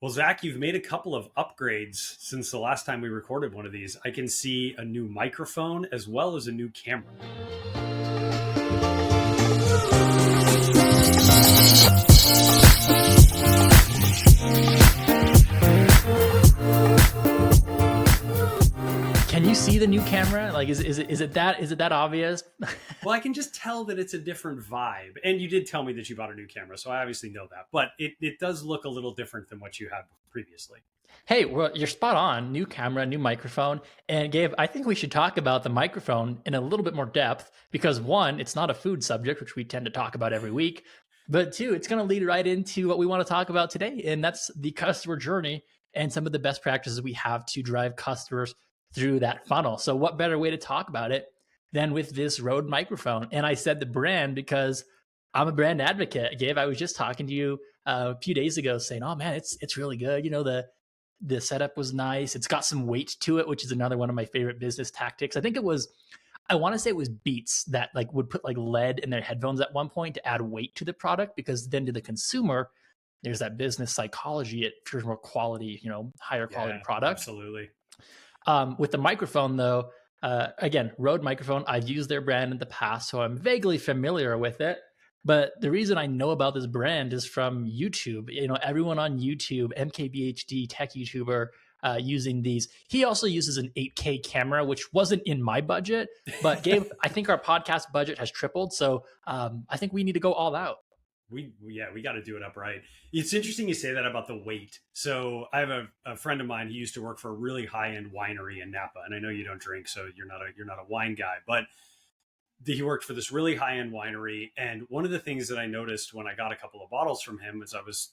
Well, Zach, you've made a couple of upgrades since the last time we recorded one of these. I can see a new microphone as well as a new camera. Can you see the new camera? Like, is it that obvious? Well, I can just tell that it's a different vibe. And you did tell me that you bought a new camera, so I obviously know that. But it does look a little different than what you had previously. Hey, well, you're spot on. New camera, new microphone. And Gabe, I think we should talk about the microphone in a little bit more depth because one, it's not a food subject, which we tend to talk about every week. But two, it's going to lead right into what we want to talk about today. And that's the customer journey and some of the best practices we have to drive customers through that funnel. So what better way to talk about it than with this Rode microphone? And I said the brand because I'm a brand advocate. Gabe, I was just talking to you a few days ago saying, oh man, it's really good. You know, the setup was nice. It's got some weight to it, which is another one of my favorite business tactics. I want to say it was Beats that like would put like lead in their headphones at one point to add weight to the product, because then to the consumer, there's that business psychology. It feels more quality, higher quality product. Absolutely. With the microphone though, again, Rode microphone, I've used their brand in the past, so I'm vaguely familiar with it. But the reason I know about this brand is from YouTube. Everyone on YouTube, MKBHD, tech YouTuber, using these. He also uses an 8K camera, which wasn't in my budget. But Gabe, I think our podcast budget has tripled. So I think we need to go all out. We got to do it upright. It's interesting you say that about the weight. So I have a friend of mine. He used to work for a really high end winery in Napa, and I know you don't drink, so you're not a wine guy, but he worked for this really high end winery. And one of the things that I noticed when I got a couple of bottles from him was I was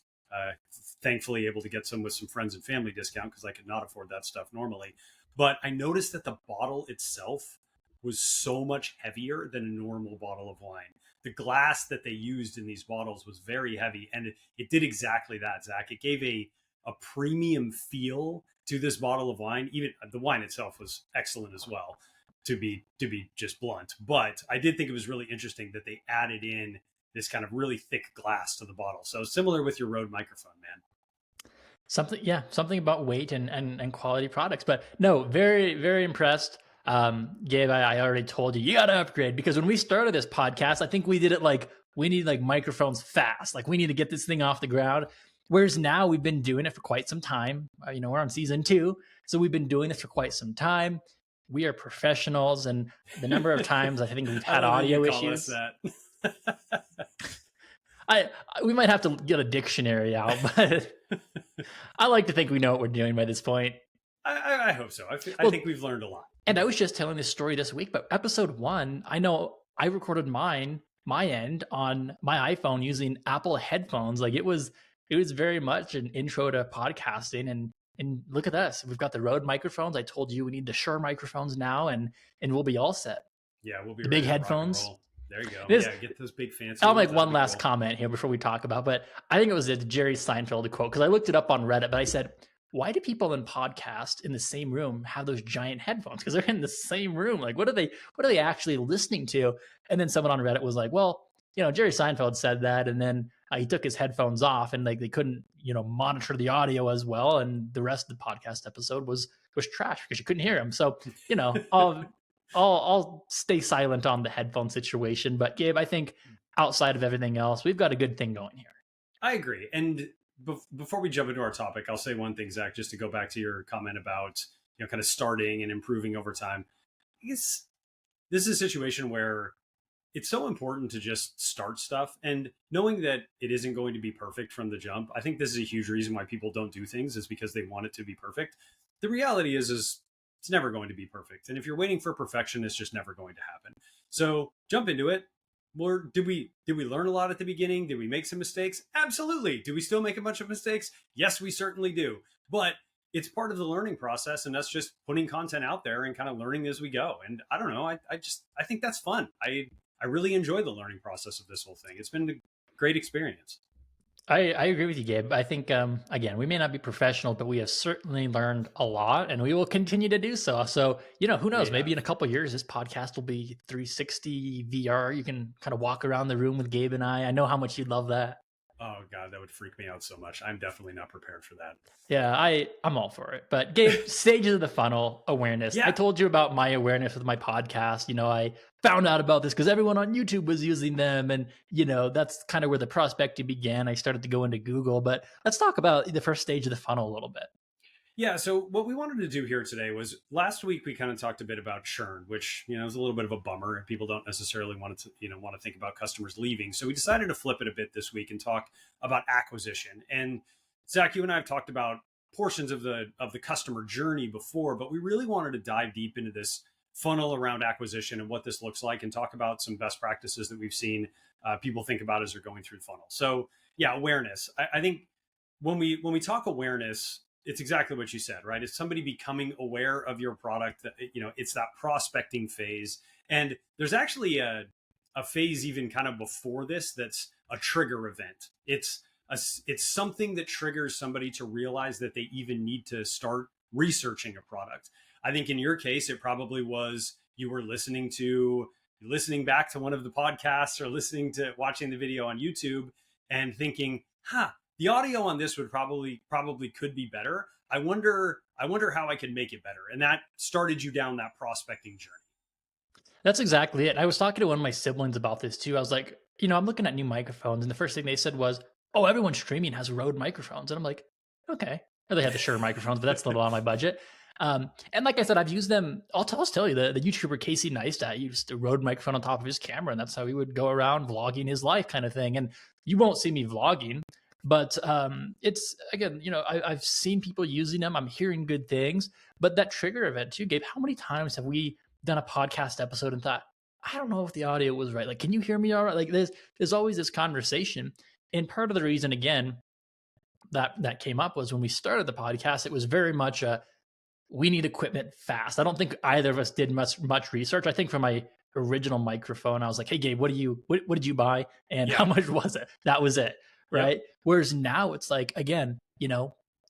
thankfully able to get some with some friends and family discount because I could not afford that stuff normally. But I noticed that the bottle itself was so much heavier than a normal bottle of wine. The glass that they used in these bottles was very heavy, and it did exactly that, Zach. It gave a premium feel to this bottle of wine. Even the wine itself was excellent as well, to be just blunt. But I did think it was really interesting that they added in this kind of really thick glass to the bottle. So similar with your Rode microphone, man. Something about weight and quality products. But no, very, very impressed. Gabe, I already told you got to upgrade, because when we started this podcast, I think we did it like we need like microphones fast. Like we need to get this thing off the ground. Whereas now we've been doing it for quite some time. We're on season 2. So we've been doing this for quite some time. We are professionals, and the number of times I think we've had audio issues. We might have to get a dictionary out, but I like to think we know what we're doing by this point. I hope so. I think we've learned a lot. And I was just telling this story this week, but episode 1, I know I recorded my end on my iPhone using Apple headphones. Like it was very much an intro to podcasting, and look at us. We've got the Rode microphones. I told you we need the Shure microphones now, and we'll be all set. Yeah, we'll be the big headphones. There you go. Get those big fancy. I'll make one last comment here before we talk about, but I think it was a Jerry Seinfeld quote, because I looked it up on Reddit, but I said, why do people in podcast in the same room have those giant headphones? Because they're in the same room. Like, what are they actually listening to? And then someone on Reddit was like, well, Jerry Seinfeld said that, and then he took his headphones off, and like they couldn't, monitor the audio as well, and the rest of the podcast episode was trash because you couldn't hear him. So, I'll stay silent on the headphone situation. But Gabe, I think outside of everything else, we've got a good thing going here. I agree. And before we jump into our topic, I'll say one thing, Zach, just to go back to your comment about, kind of starting and improving over time. I guess this is a situation where it's so important to just start stuff, and knowing that it isn't going to be perfect from the jump. I think this is a huge reason why people don't do things, is because they want it to be perfect. The reality is it's never going to be perfect. And if you're waiting for perfection, it's just never going to happen. So jump into it. Did we learn a lot at the beginning? Did we make some mistakes? Absolutely. Do we still make a bunch of mistakes? Yes, we certainly do. But it's part of the learning process, and that's just putting content out there and kind of learning as we go. And I don't know. I think that's fun. I really enjoy the learning process of this whole thing. It's been a great experience. I agree with you, Gabe. I think, again, we may not be professional, but we have certainly learned a lot, and we will continue to do so. So, who knows? Maybe in a couple of years, this podcast will be 360 VR. You can kind of walk around the room with Gabe and I. I know how much you'd love that. Oh God, that would freak me out so much. I'm definitely not prepared for that. Yeah, I'm all for it. But Gabe, stages of the funnel awareness. I Yeah. told you about my awareness with my podcast. I found out about this because everyone on YouTube was using them, and that's kind of where the prospecting began. I started to go into Google, but let's talk about the first stage of the funnel a little bit. Yeah, so what we wanted to do here today was last week we kind of talked a bit about churn, which is a little bit of a bummer. People don't necessarily want to think about customers leaving. So we decided to flip it a bit this week and talk about acquisition. And Zach, you and I have talked about portions of the customer journey before, but we really wanted to dive deep into this funnel around acquisition and what this looks like, and talk about some best practices that we've seen people think about as they're going through the funnel. So yeah, awareness. I think when we talk awareness, it's exactly what you said, right? It's somebody becoming aware of your product. That it's that prospecting phase, and there's actually a phase even kind of before this that's a trigger event. It's something that triggers somebody to realize that they even need to start researching a product. I think in your case, it probably was you were listening back to one of the podcasts, or watching the video on YouTube and thinking, huh, the audio on this would probably could be better. I wonder how I could make it better. And that started you down that prospecting journey. That's exactly it. I was talking to one of my siblings about this too. I was like, I'm looking at new microphones, and the first thing they said was, "Oh, everyone streaming has Rode microphones," and I'm like, "Okay." Or they had the Shure microphones, but that's a little on my budget. And like I said, I've used them. I'll tell you, the YouTuber Casey Neistat used a Rode microphone on top of his camera, and that's how he would go around vlogging his life, kind of thing. And you won't see me vlogging, but it's again, I've seen people using them. I'm hearing good things, but that trigger event too, Gabe. How many times have we done a podcast episode and thought, I don't know if the audio was right. Like, can you hear me all right? Like, there's always this conversation, and part of the reason, again, that came up was when we started the podcast. It was very much a we need equipment fast. I don't think either of us did much research. I think for my original microphone, I was like, "Hey, Gabe, what did you buy, and how Yeah. much was it?" That was it, Yep. right? Whereas now it's like, again,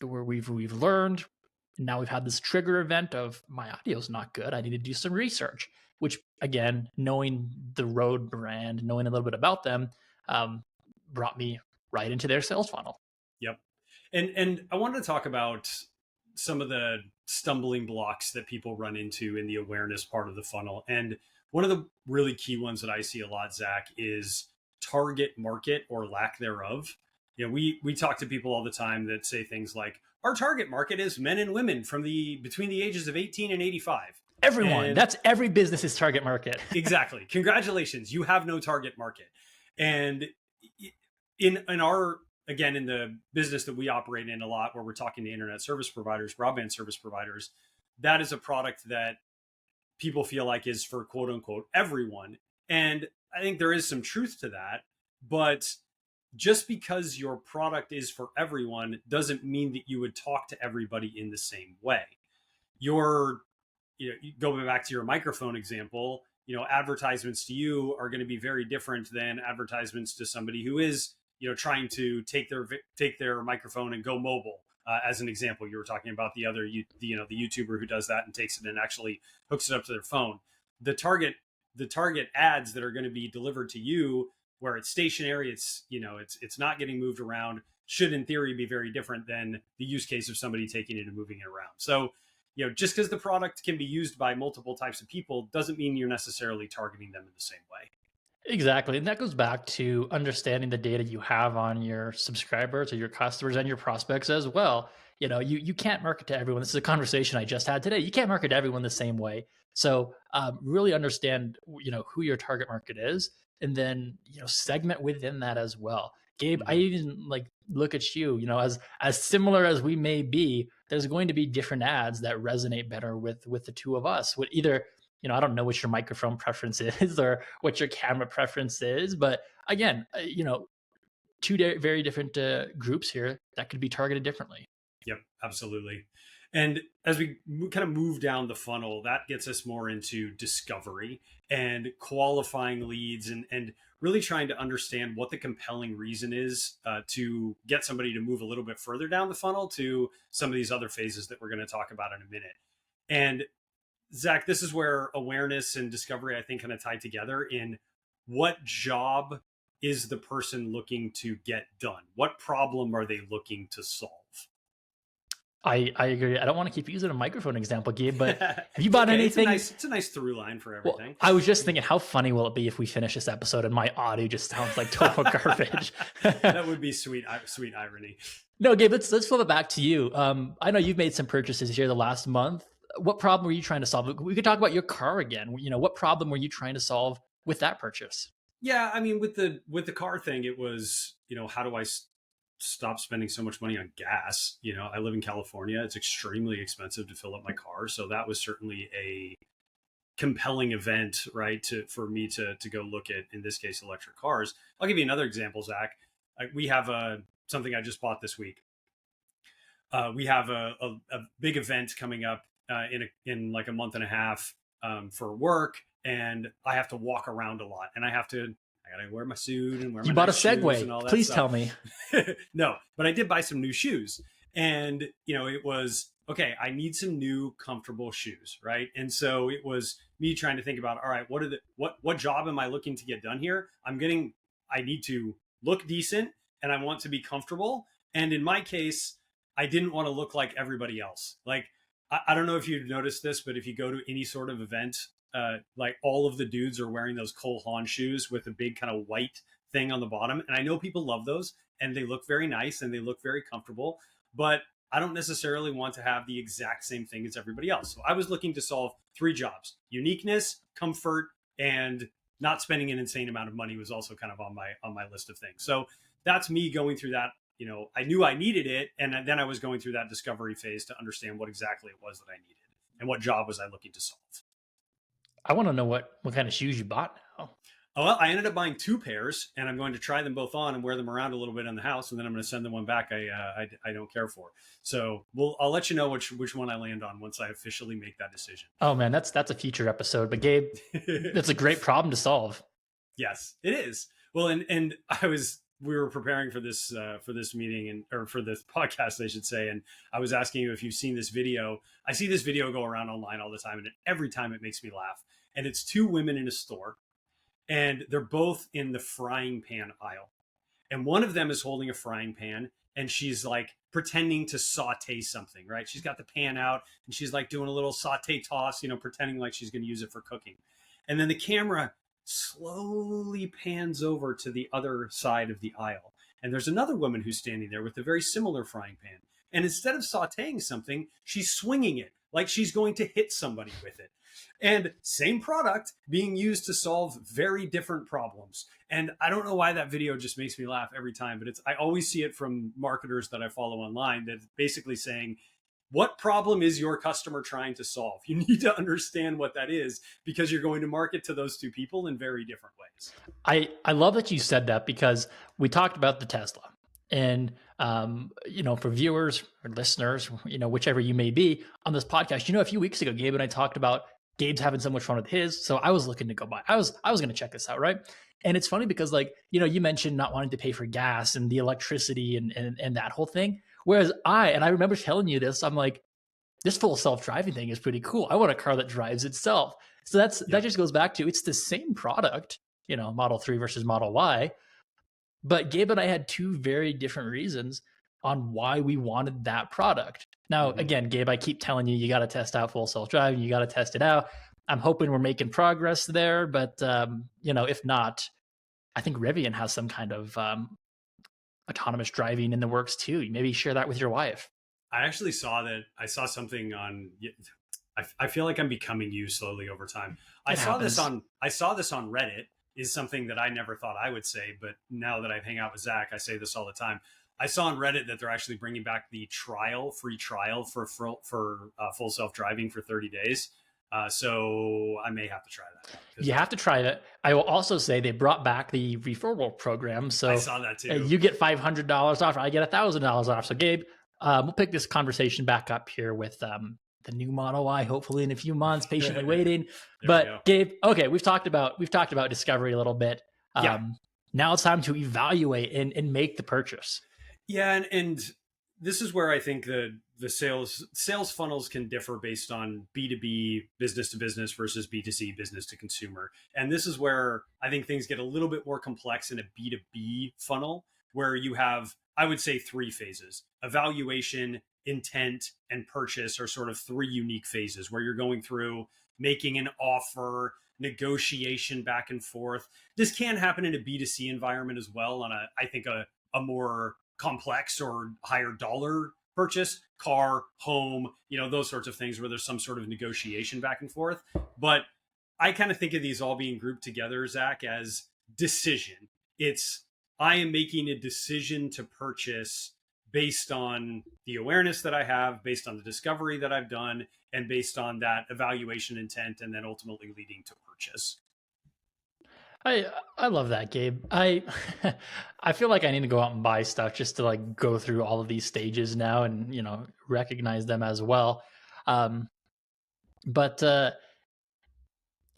where we've learned. Now we've had this trigger event of my audio's not good. I need to do some research. Which again, knowing the Rode brand, knowing a little bit about them, um, brought me right into their sales funnel. Yep. And I wanted to talk about some of the stumbling blocks that people run into in the awareness part of the funnel. And one of the really key ones that I see a lot, Zach, is target market or lack thereof. We talk to people all the time that say things like, our target market is men and women between the ages of 18 and 85. Everyone, And that's every business's target market. exactly. Congratulations. You have no target market. And in our, again, in the business that we operate in a lot, where we're talking to internet service providers, broadband service providers, that is a product that people feel like is for quote unquote everyone. And I think there is some truth to that. But just because your product is for everyone doesn't mean that you would talk to everybody in the same way. Your Going back to your microphone example, advertisements to you are going to be very different than advertisements to somebody who is, trying to take their microphone and go mobile. As an example, you were talking about the YouTuber who does that and takes it and actually hooks it up to their phone. The target ads that are going to be delivered to you, where it's stationary, it's not getting moved around, should in theory be very different than the use case of somebody taking it and moving it around. So just because the product can be used by multiple types of people doesn't mean you're necessarily targeting them in the same way. Exactly. And that goes back to understanding the data you have on your subscribers or your customers and your prospects as well. You can't market to everyone. This is a conversation I just had today. You can't market to everyone the same way. So really understand, who your target market is, and then, segment within that as well. Gabe, I Mm-hmm. even like look at you, as similar as we may be, there's going to be different ads that resonate better with the two of us. With either I don't know what your microphone preference is or what your camera preference is, but again, two very different groups here that could be targeted differently. Yep, absolutely. And as we kind of move down the funnel, that gets us more into discovery and qualifying leads, and really trying to understand what the compelling reason is to get somebody to move a little bit further down the funnel to some of these other phases that we're going to talk about in a minute. And Zach, this is where awareness and discovery, I think, kind of tie together in what job is the person looking to get done? What problem are they looking to solve? I agree. I don't want to keep using a microphone example, Gabe, but have you It's bought okay. anything? It's a nice through line for Well, everything. I was just thinking, how funny will it be if we finish this episode and my audio just sounds like total garbage? That would be sweet irony. No, Gabe, let's flip it back to you. I know you've made some purchases here the last month. What problem were you trying to solve? We could talk about your car again. What problem were you trying to solve with that purchase? Yeah, I mean, with the car thing, it was, how do I stop spending so much money on gas? I live in California. It's extremely expensive to fill up my car, so that was certainly a compelling event, right? For me to go look at, in this case, electric cars. I'll give you another example, Zach. We have something I just bought this week. We have a big event coming up in like a month and a half for work, and I have to walk around a lot, and I gotta wear my suit and wear my You bought a nice shoes Segway. and all that Please stuff. tell me. No, but I did buy some new shoes, and it was okay. I need some new comfortable shoes, right? And so it was me trying to think about, all right, what job am I looking to get done here? I need to look decent, and I want to be comfortable. And in my case, I didn't want to look like everybody else. Like, I don't know if you've noticed this, but if you go to any sort of event, like all of the dudes are wearing those Cole Haan shoes with a big kind of white thing on the bottom. And I know people love those and they look very nice and they look very comfortable, but I don't necessarily want to have the exact same thing as everybody else. So I was looking to solve 3 jobs: uniqueness, comfort, and not spending an insane amount of money was also kind of on my list of things. So that's me going through that. I knew I needed it, and then I was going through that discovery phase to understand what exactly it was that I needed and what job was I looking to solve. I want to know what kind of shoes you bought now. Oh, well, I ended up buying 2 pairs, and I'm going to try them both on and wear them around a little bit in the house, and then I'm going to send them one back I don't care for. So I'll let you know which one I land on once I officially make that decision. Oh man, that's a future episode. But Gabe, that's a great problem to solve. Yes, it is. Well, and we were preparing for this meeting or for this podcast, I should say, and I was asking you if you've seen this video. I see this video go around online all the time, and every time it makes me laugh. And it's 2 women in a store, and they're both in the frying pan aisle. And one of them is holding a frying pan, and she's like pretending to saute something, right? She's got the pan out, and she's like doing a little saute toss, pretending like she's going to use it for cooking. And then the camera slowly pans over to the other side of the aisle. And there's another woman who's standing there with a very similar frying pan. And instead of sauteing something, she's swinging it like she's going to hit somebody with it. And same product being used to solve very different problems. And I don't know why that video just makes me laugh every time, but I always see it from marketers that I follow online that's basically saying, what problem is your customer trying to solve? You need to understand what that is, because you're going to market to those 2 people in very different ways. I love that you said that, because we talked about the Tesla, and for viewers or listeners, whichever you may be on this podcast, a few weeks ago, Gabe and I talked about Gabe's having so much fun with his, so I was looking to go buy. I was going to check this out, right? And it's funny because, you mentioned not wanting to pay for gas and the electricity and that whole thing. Whereas I remember telling you this, I'm like, this full self-driving thing is pretty cool. I want a car that drives itself. So that just goes back to, it's the same product, Model 3 versus Model Y. But Gabe and I had 2 very different reasons on why we wanted that product. Now, again, Gabe, I keep telling you, you got to test out full self-driving. You got to test it out. I'm hoping we're making progress there. But, if not, I think Rivian has some kind of autonomous driving in the works too. Maybe share that with your wife. I actually I saw something on, I feel like I'm becoming you slowly over time. I saw this on Reddit, is something that I never thought I would say, but now that I hang out with Zach, I say this all the time. I saw on Reddit that they're actually bringing back the free trial for full self-driving for 30 days. So I may have to try that. You have to try that. I will also say they brought back the referral program. So I saw that too. You get $500 off. I get $1,000 off. So Gabe, we'll pick this conversation back up here with the new Model Y, hopefully in a few months, patiently waiting. But Gabe, okay, we've talked about discovery a little bit. Now it's time to evaluate and make the purchase. Yeah, and this is where I think the sales funnels can differ based on B2B, business to business, versus B2C, business to consumer. And this is where I think things get a little bit more complex in a B2B funnel, where you have, I would say, three phases: evaluation, intent, and purchase are sort of three unique phases where you're going through making an offer, negotiation back and forth. This can happen in a B2C environment as well, on I think a more complex or higher dollar purchase, car, home, those sorts of things where there's some sort of negotiation back and forth. But I kind of think of these all being grouped together, Zach, as decision. It's, I am making a decision to purchase based on the awareness that I have, based on the discovery that I've done, and based on that evaluation intent, and then ultimately leading to purchase. I love that, Gabe. I feel like I need to go out and buy stuff just to like go through all of these stages now and recognize them as well. Um, but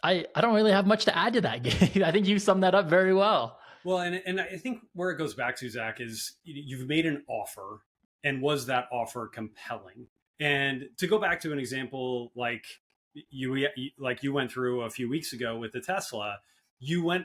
I don't really have much to add to that, Gabe. I think you summed that up very well. Well, and I think where it goes back to, Zach, is you've made an offer, and was that offer compelling? And to go back to an example like you went through a few weeks ago with the Tesla, you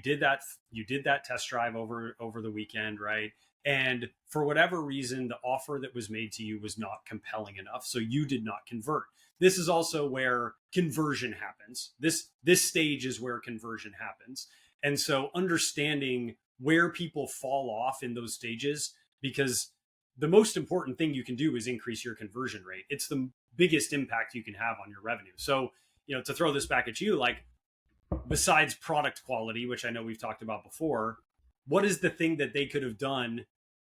did that test drive over the weekend, right? And for whatever reason, the offer that was made to you was not compelling enough, so you did not convert. This is also where conversion happens. This stage is where conversion happens. And so understanding where people fall off in those stages, because the most important thing you can do is increase your conversion rate. It's the biggest impact you can have on your revenue. So, to throw this back at you, like, besides product quality, which I know we've talked about before, what is the thing that they could have done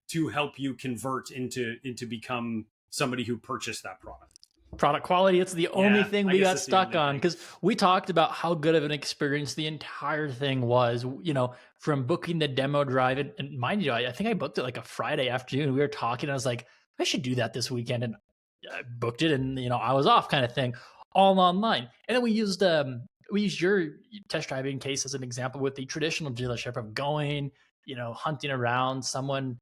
to help you convert into become somebody who purchased that product? Product quality, it's the only thing we got stuck on, because we talked about how good of an experience the entire thing was, from booking the demo drive. And mind you, I think I booked it like a Friday afternoon. We were talking, and I was like, I should do that this weekend. And I booked it, and I was off, kind of thing, all online. And then we used your test driving case as an example with the traditional dealership of going, hunting around someone,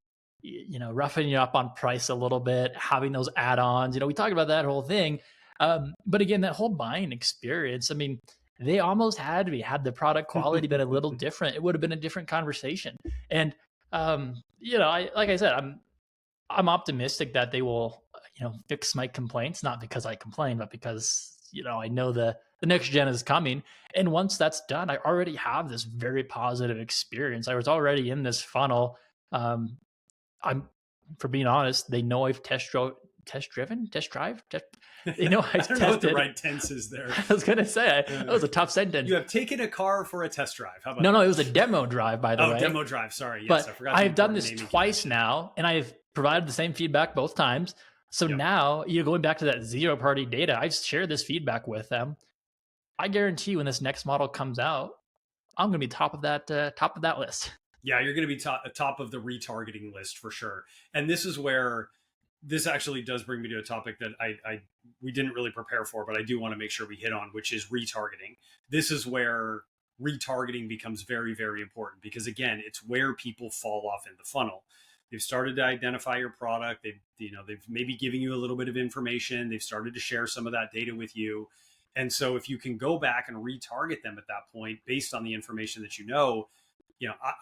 roughing you up on price a little bit, having those add-ons. We talked about that whole thing. But again, that whole buying experience, I mean, they almost had the product quality been a little different, it would have been a different conversation. And like I said, I'm optimistic that they will, fix my complaints, not because I complain, but because I know the next gen is coming. And once that's done, I already have this very positive experience. I was already in this funnel. For being honest, they know I've driven. They know I don't know what the right tense is there. I was gonna say that was a tough sentence. You have taken a car for a test drive. How about no, it was a demo drive, by the way. Oh, demo drive. Sorry, yes, but I forgot. I've done this twice now, and I've provided the same feedback both times. So now, going back to that zero-party data, I've shared this feedback with them. I guarantee when this next model comes out, I'm going to be top of that list. Yeah, you're going to be top of the retargeting list for sure. And this is where this actually does bring me to a topic that we didn't really prepare for, but I do want to make sure we hit on, which is retargeting. This is where retargeting becomes very, very important, because again, it's where people fall off in the funnel. They've started to identify your product. They've maybe giving you a little bit of information. They've started to share some of that data with you. And so if you can go back and retarget them at that point based on the information that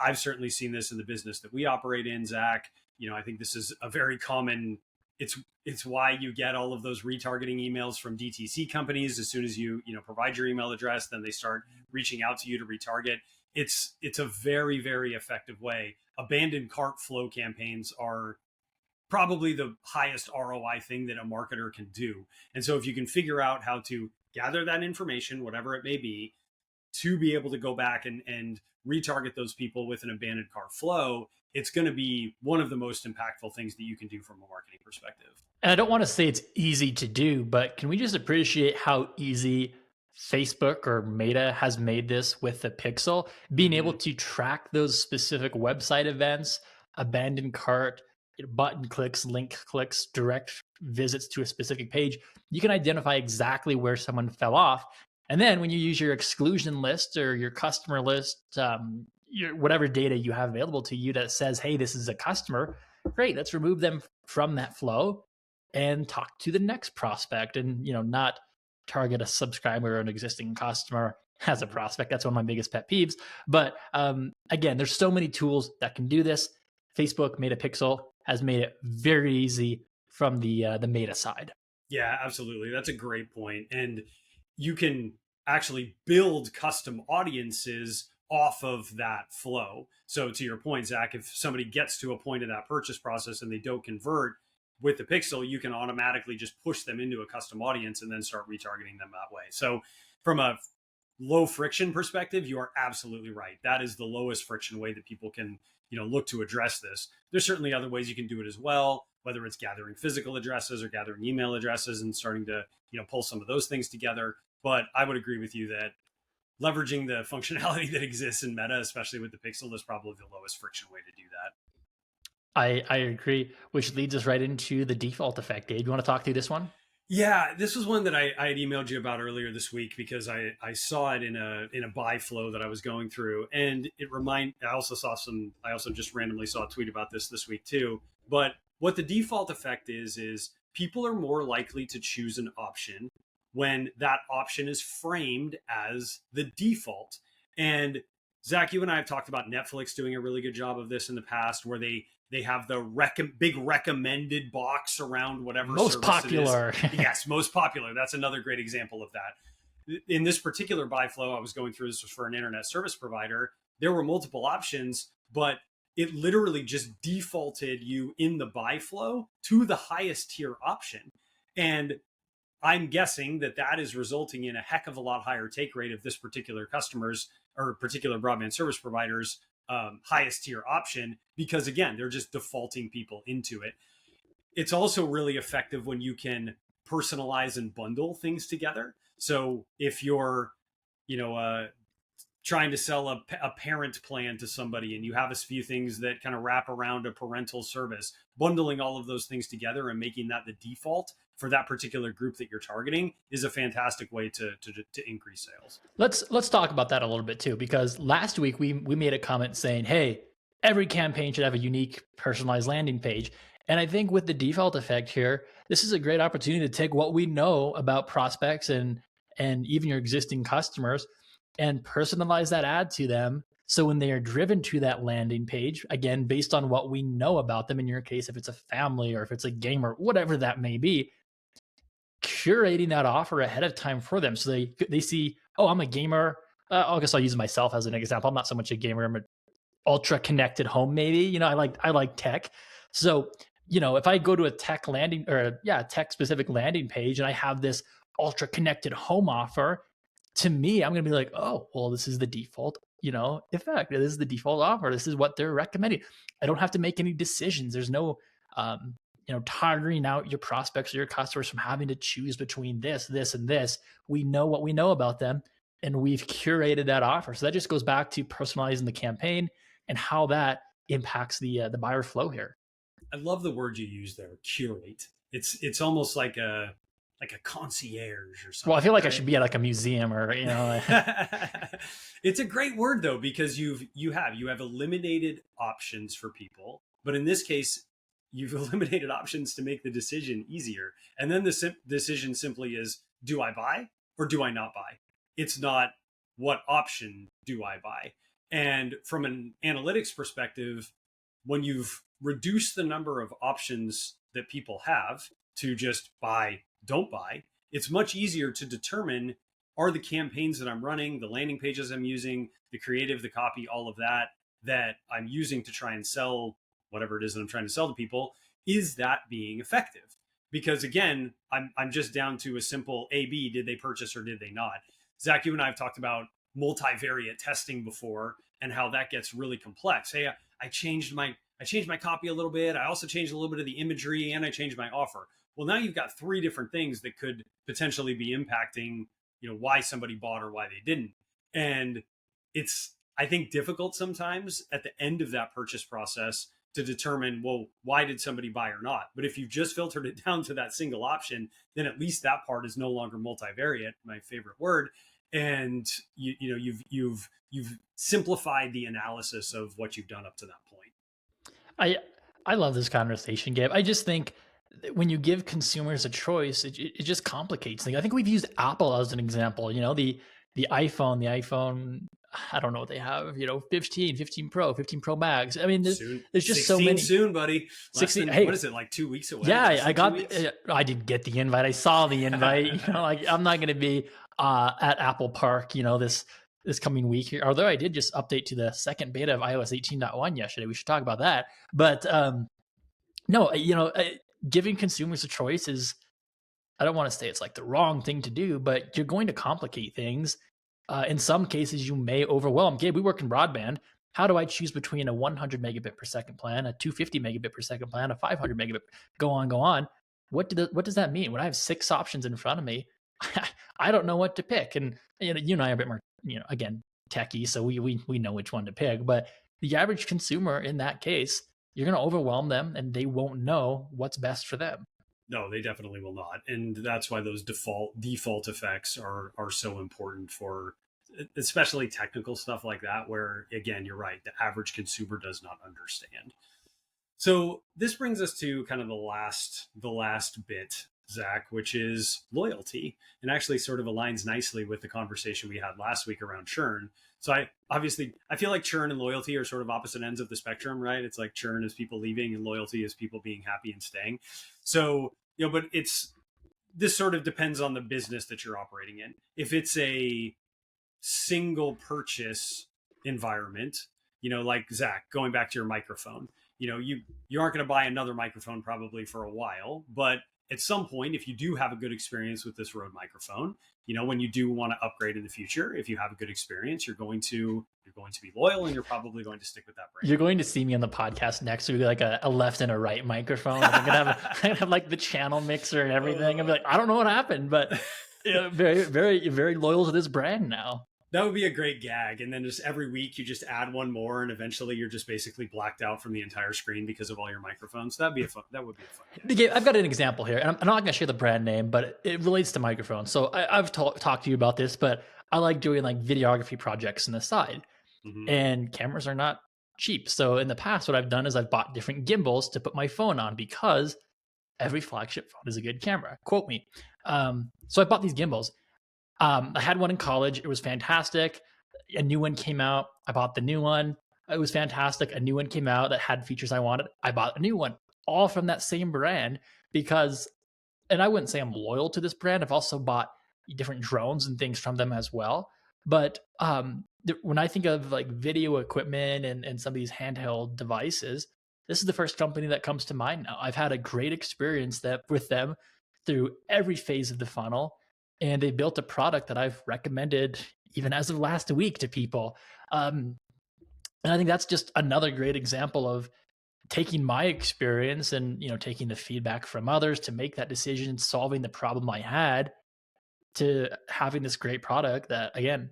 I've certainly seen this in the business that we operate in, Zach. I think this is a very common, it's why you get all of those retargeting emails from DTC companies. As soon as you provide your email address, then they start reaching out to you to retarget. It's a very, very effective way. Abandoned cart flow campaigns are probably the highest ROI thing that a marketer can do. And so if you can figure out how to gather that information, whatever it may be, to be able to go back and retarget those people with an abandoned cart flow, it's going to be one of the most impactful things that you can do from a marketing perspective. And I don't want to say it's easy to do, but can we just appreciate how easy Facebook or Meta has made this with the Pixel, being able to track those specific website events, abandoned cart, button clicks, link clicks, direct visits to a specific page. You can identify exactly where someone fell off. And then when you use your exclusion list or your customer list, whatever data you have available to you that says, hey, this is a customer, Great, let's remove them from that flow and talk to the next prospect, and not target a subscriber or an existing customer as a prospect. That's one of my biggest pet peeves. But again, there's so many tools that can do this. Facebook Meta Pixel has made it very easy from the Meta side. Yeah, absolutely. That's a great point. And you can actually build custom audiences off of that flow. So to your point, Zach, if somebody gets to a point in that purchase process and they don't convert with the pixel, you can automatically just push them into a custom audience and then start retargeting them that way. So from a low friction perspective, you are absolutely right. That is the lowest friction way that people can, look to address this. There's certainly other ways you can do it as well, whether it's gathering physical addresses or gathering email addresses and starting to, pull some of those things together. But I would agree with you that leveraging the functionality that exists in Meta, especially with the Pixel, is probably the lowest friction way to do that. I agree, which leads us right into the default effect. Gabe, you want to talk through this one? Yeah, this was one that I had emailed you about earlier this week because I saw it in a buy flow that I was going through, and I also just randomly saw a tweet about this week too. But what the default effect is people are more likely to choose an option when that option is framed as the default. And Zach, you and I have talked about Netflix doing a really good job of this in the past, where they have the big recommended box around whatever most popular. Yes, most popular. That's another great example of that. In this particular buy flow I was going through, this was for an internet service provider. There were multiple options, but it literally just defaulted you in the buy flow to the highest tier option. And I'm guessing that is resulting in a heck of a lot higher take rate of this particular customer's or particular broadband service provider's highest tier option, because again, they're just defaulting people into it. It's also really effective when you can personalize and bundle things together. So if you're, you know, trying to sell a parent plan to somebody and you have a few things that kind of wrap around a parental service, bundling all of those things together and making that the default for that particular group that you're targeting is a fantastic way to increase sales. Let's talk about that a little bit too, because last week we made a comment saying, hey, every campaign should have a unique personalized landing page. And I think with the default effect here, this is a great opportunity to take what we know about prospects and even your existing customers and personalize that ad to them. So when they are driven to that landing page, again, based on what we know about them, in your case, if it's a family or if it's a gamer, whatever that may be, curating that offer ahead of time for them. So they see, oh, I'm a gamer. I guess I'll use myself as an example. I'm not so much a gamer. I'm an ultra connected home, maybe. I like tech. So, if I go to a tech tech specific landing page and I have this ultra connected home offer, to me, I'm going to be like, oh, well, this is the default, effect. This is the default offer. This is what they're recommending. I don't have to make any decisions. There's no, targeting out your prospects or your customers from having to choose between this, and this. We know what we know about them, and we've curated that offer. So that just goes back to personalizing the campaign and how that impacts the buyer flow here. I love the word you use there, curate. It's almost like a concierge or something. Well, I feel like right? I should be at like a museum or It's a great word though, because you have eliminated options for people, but in this case, you've eliminated options to make the decision easier. And then the decision simply is, do I buy or do I not buy? It's not what option do I buy. And from an analytics perspective, when you've reduced the number of options that people have to just buy, don't buy, it's much easier to determine, are the campaigns that I'm running, the landing pages I'm using, the creative, the copy, all of that I'm using to try and sell whatever it is that I'm trying to sell to people, is that being effective? Because again, I'm just down to a simple A/B, did they purchase or did they not? Zach, you and I have talked about multivariate testing before and how that gets really complex. Hey, I changed my copy a little bit. I also changed a little bit of the imagery and I changed my offer. Well, now you've got three different things that could potentially be impacting, why somebody bought or why they didn't. And it's, I think, difficult sometimes at the end of that purchase process to determine, well, why did somebody buy or not? But if you've just filtered it down to that single option, then at least that part is no longer multivariate, my favorite word. And you've simplified the analysis of what you've done up to that point. I love this conversation, Gabe. I just think that when you give consumers a choice, it just complicates things. I think we've used Apple as an example. The iPhone. I don't know what they have. 15, 15 Pro, 15 Pro Max. I mean, Soon, there's just so 16 many. soon, buddy. Less 16. than, what Hey, is it, like 2 weeks away? yeah, Less I than two got. weeks. I didn't get the invite. I saw the invite. Like I'm not going to be at Apple Park. This coming week here. Although I did just update to the second beta of iOS 18.1 yesterday. We should talk about that. But no, giving consumers a choice is, I don't want to say it's like the wrong thing to do, but you're going to complicate things. In some cases, you may overwhelm. Gabe, we work in broadband. How do I choose between a 100 megabit per second plan, a 250 megabit per second plan, a 500 megabit? Go on, go on. What does that mean? When I have 6 options in front of me, I don't know what to pick. And you and I are a bit more, again, techie, so we know which one to pick. But the average consumer in that case, you're going to overwhelm them, and they won't know what's best for them. No, they definitely will not, and that's why those default effects are so important for, especially technical stuff like that, where again, you're right, the average consumer does not understand. So this brings us to kind of the last bit, Zach, which is loyalty, and actually sort of aligns nicely with the conversation we had last week around churn. So I feel like churn and loyalty are sort of opposite ends of the spectrum, right? It's like churn is people leaving and loyalty is people being happy and staying. So, but this sort of depends on the business that you're operating in. If it's a single purchase environment, like Zach, going back to your microphone, you aren't going to buy another microphone probably for a while, but at some point, if you do have a good experience with this Rode microphone, when you do want to upgrade in the future, if you have a good experience, you're going to be loyal, and you're probably going to stick with that brand. You're going to see me on the podcast next week, like a left and a right microphone. I'm gonna have like the channel mixer and everything. I'm like, I don't know what happened, but very, very, very loyal to this brand now. That would be a great gag. And then just every week you just add one more, and eventually you're just basically blacked out from the entire screen because of all your microphones. That would be a fun gag. I've got an example here, and I'm not going to share the brand name, but it relates to microphones. So I've talked to you about this, but I like doing like videography projects on the side, and cameras are not cheap. So in the past, what I've done is I've bought different gimbals to put my phone on, because every flagship phone is a good camera. Quote me. So I bought these gimbals. I had one in college. It was fantastic. A new one came out. I bought the new one. It was fantastic. A new one came out that had features I wanted. I bought a new one, all from that same brand, because, and I wouldn't say I'm loyal to this brand. I've also bought different drones and things from them as well. But when I think of like video equipment and some of these handheld devices, this is the first company that comes to mind now. I've had a great experience with them through every phase of the funnel. And they built a product that I've recommended even as of last week to people. And I think that's just another great example of taking my experience and, taking the feedback from others to make that decision, solving the problem I had, to having this great product that, again,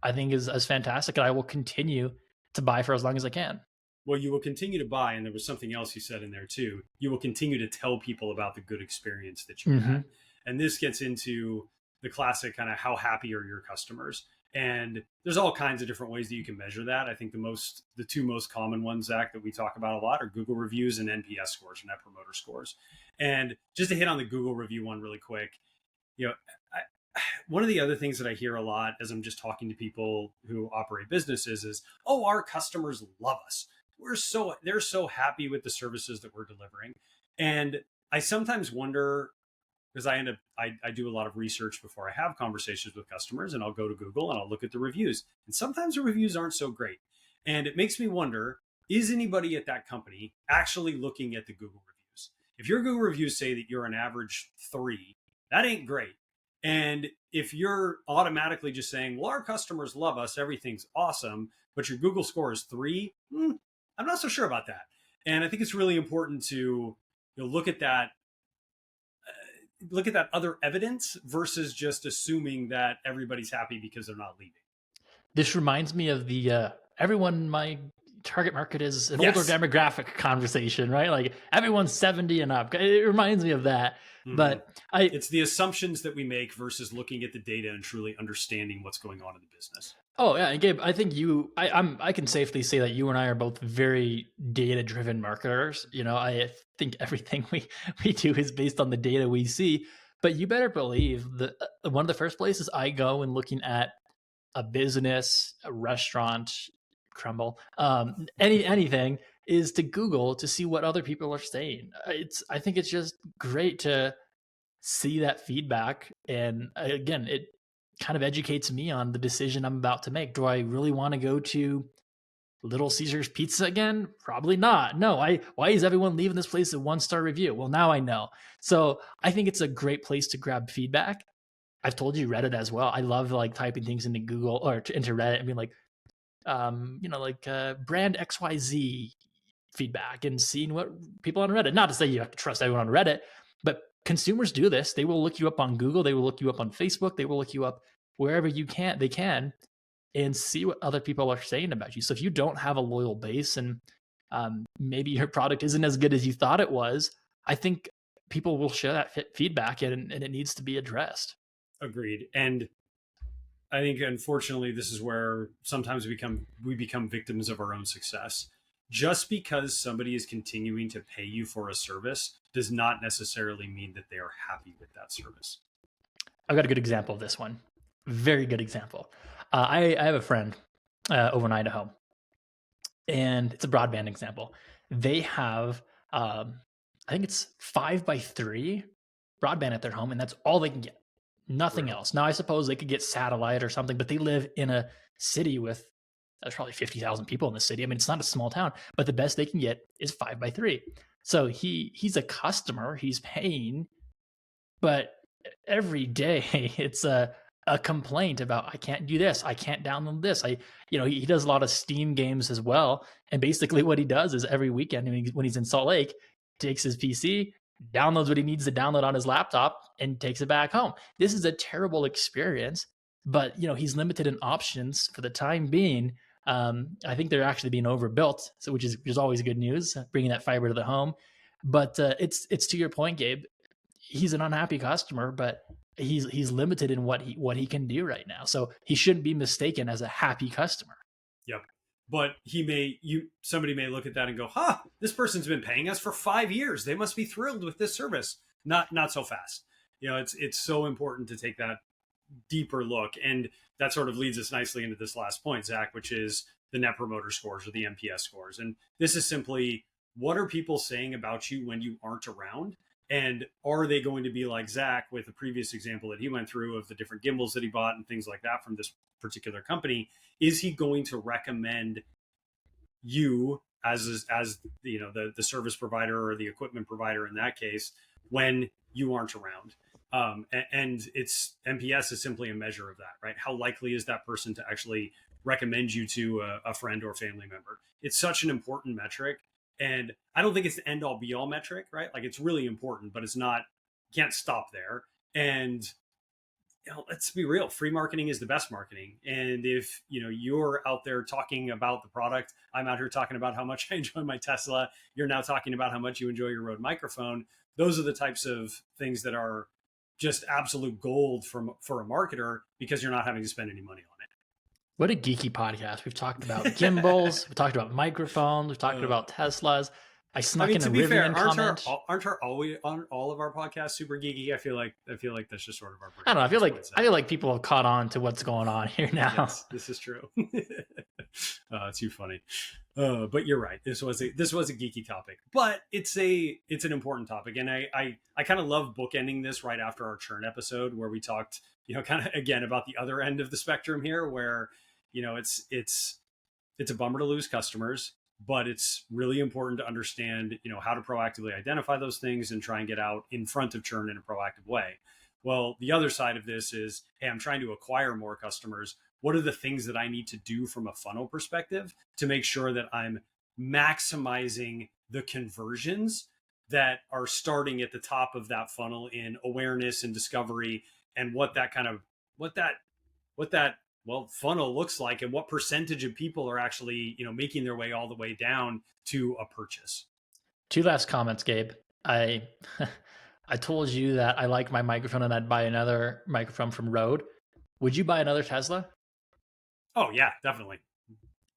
I think is fantastic. And I will continue to buy for as long as I can. Well, you will continue to buy. And there was something else you said in there too. You will continue to tell people about the good experience that you had. And this gets into the classic kind of how happy are your customers. And there's all kinds of different ways that you can measure that. I think the two most common ones, Zach, that we talk about a lot are Google reviews and NPS scores, or Net Promoter Scores. And just to hit on the Google review one really quick, one of the other things that I hear a lot as I'm just talking to people who operate businesses is, oh, our customers love us. They're so happy with the services that we're delivering. And I sometimes wonder, because I do a lot of research before I have conversations with customers, and I'll go to Google and I'll look at the reviews. And sometimes the reviews aren't so great. And it makes me wonder, is anybody at that company actually looking at the Google reviews? If your Google reviews say that you're an average 3, that ain't great. And if you're automatically just saying, well, our customers love us, everything's awesome, but your Google score is 3, I'm not so sure about that. And I think it's really important to look at that other evidence versus just assuming that everybody's happy because they're not leaving. This reminds me of the everyone in my target market is an older demographic conversation, right? Like everyone's 70 and up. It reminds me of that. But it's the assumptions that we make versus looking at the data and truly understanding what's going on in the business. Oh yeah, and Gabe, I think I can safely say that you and I are both very data driven marketers. You know, I think everything we do is based on the data we see. But you better believe that one of the first places I go when looking at a business, a restaurant, crumble, anything is to Google to see what other people are saying. I think it's just great to see that feedback, and again, it kind of educates me on the decision I'm about to make. Do I really want to go to Little Caesars Pizza again? Probably not. No, why is everyone leaving this place a 1-star review? Well, now I know. So I think it's a great place to grab feedback. I've told you Reddit as well. I love like typing things into Google or into Reddit and being like, brand XYZ feedback and seeing what people on Reddit. Not to say you have to trust everyone on Reddit, but consumers do this. They will look you up on Google. They will look you up on Facebook. They will look you up wherever they can, and see what other people are saying about you. So if you don't have a loyal base and maybe your product isn't as good as you thought it was, I think people will share that feedback, and it needs to be addressed. Agreed. And I think unfortunately this is where sometimes we become victims of our own success. Just because somebody is continuing to pay you for a service does not necessarily mean that they are happy with that service. I've got a good example of this one. Very good example. I have a friend over in Idaho, and it's a broadband example. They have, I think it's 5x3 broadband at their home, and that's all they can get. Nothing Brutal. else. Now, I suppose they could get satellite or something, but they live in a city with there's probably 50,000 people in the city. I mean, it's not a small town, but the best they can get is 5x3. So he's a customer, he's paying, but every day it's a complaint about I can't do this, I can't download this. He does a lot of Steam games as well, and basically what he does is every weekend when he's in Salt Lake, takes his PC, downloads what he needs to download on his laptop, and takes it back home. This is a terrible experience, but he's limited in options for the time being. I think they're actually being overbuilt, so which is always good news, bringing that fiber to the home. But it's to your point, Gabe. He's an unhappy customer, but he's limited in what he can do right now. So he shouldn't be mistaken as a happy customer. Yep. But somebody may look at that and go, "Huh, this person's been paying us for 5 years. They must be thrilled with this service." Not so fast. It's so important to take that deeper look, and that sort of leads us nicely into this last point, Zach, which is the Net Promoter Scores or the NPS scores. And this is simply, what are people saying about you when you aren't around? And are they going to be like Zach with the previous example that he went through of the different gimbals that he bought and things like that from this particular company? Is he going to recommend you as the service provider or the equipment provider in that case when you aren't around? And it's NPS is simply a measure of that, right? How likely is that person to actually recommend you to a friend or family member? It's such an important metric, and I don't think it's the end all be all metric, right? Like, it's really important, but it's not. You can't stop there. And let's be real, free marketing is the best marketing. And if you're out there talking about the product, I'm out here talking about how much I enjoy my Tesla, you're now talking about how much you enjoy your Rode microphone. Those are the types of things that are just absolute gold for a marketer, because you're not having to spend any money on it. What a geeky podcast. We've talked about gimbals, we've talked about microphones, we've talked about Teslas. I snuck in a Rivian comment. Aren't always on all of our podcasts super geeky? I feel like that's just sort of our. I don't know. I feel like people have caught on to what's going on here now. Yes, this is true. It's too funny. But you're right. This was a geeky topic, but it's an important topic, and I kind of love bookending this right after our churn episode where we talked, kind of again about the other end of the spectrum here, where it's a bummer to lose customers, but it's really important to understand, how to proactively identify those things and try and get out in front of churn in a proactive way. Well, the other side of this is, hey, I'm trying to acquire more customers. What are the things that I need to do from a funnel perspective to make sure that I'm maximizing the conversions that are starting at the top of that funnel in awareness and discovery, and what that funnel looks like, and what percentage of people are actually making their way all the way down to a purchase. 2 last comments, Gabe. I told you that I like my microphone and I'd buy another microphone from Rode. Would you buy another Tesla? Oh yeah, definitely.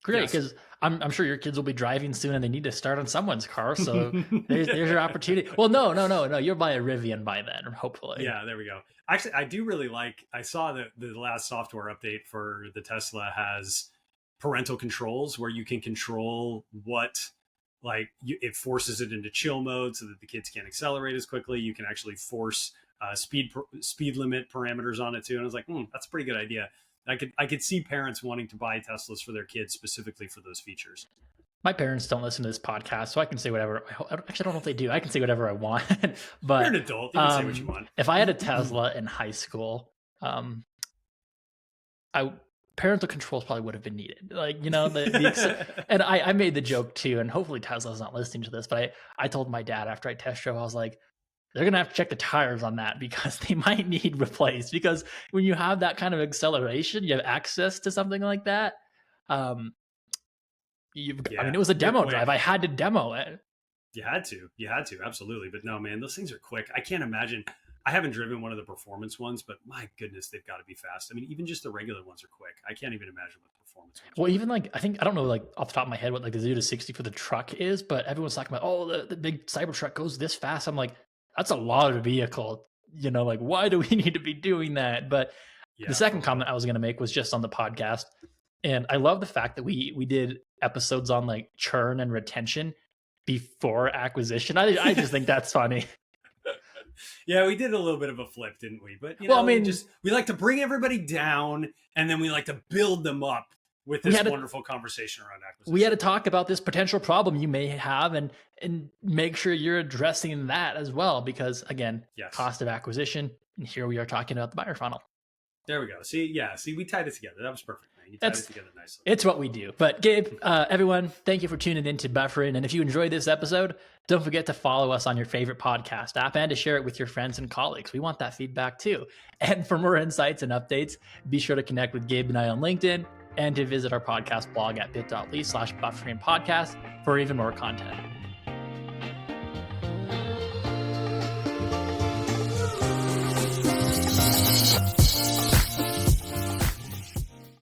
Great, Yes. because I'm sure your kids will be driving soon and they need to start on someone's car. So there's your opportunity. Well, no. You'll buy a Rivian by then, hopefully. Yeah, there we go. Actually, I do really like. I saw that the last software update for the Tesla has parental controls where you can control what, it forces it into chill mode so that the kids can't accelerate as quickly. You can actually force speed limit parameters on it too. And I was like, that's a pretty good idea. I could see parents wanting to buy Teslas for their kids specifically for those features. My parents don't listen to this podcast, so I can say whatever. Actually, I don't know if they do. I can say whatever I want. You're an But adult. You can say what you want. if I had a Tesla in high school, I parental controls probably would have been needed. Like, and I made the joke too, and hopefully Tesla's not listening to this, but I told my dad after I test drove, I was like, they're gonna have to check the tires on that because they might need replaced. Because when you have that kind of acceleration, you have access to something like that. I mean, it was a demo drive. I had to demo it. You had to, absolutely. But no, man, those things are quick. I can't imagine. I haven't driven one of the performance ones, but my goodness, they've got to be fast. I mean, even just the regular ones are quick. I can't even imagine what the performance ones. Well, even like I don't know, like off the top of my head, what like the 0 to 60 for the truck is, but everyone's talking about, oh, the big Cybertruck goes this fast. I'm like, that's a lot of vehicle. Like, why do we need to be doing that? But the second comment I was going to make was just on the podcast, and I love the fact that we did episodes on like churn and retention before acquisition. I just think that's funny. Yeah, we did a little bit of a flip, didn't we? But I mean, we like to bring everybody down, and then we like to build them up with this wonderful conversation around acquisition. We had to talk about this potential problem you may have, and make sure you're addressing that as well, because again, cost of acquisition, and here we are talking about the buyer funnel. There we go. See, we tied it together. That was perfect, man. You tied it together nicely. It's what we do. But Gabe, everyone, thank you for tuning in to Buffering. And if you enjoyed this episode, don't forget to follow us on your favorite podcast app and to share it with your friends and colleagues. We want that feedback too. And for more insights and updates, be sure to connect with Gabe and I on LinkedIn and to visit our podcast blog at bit.ly/buffering podcast for even more content.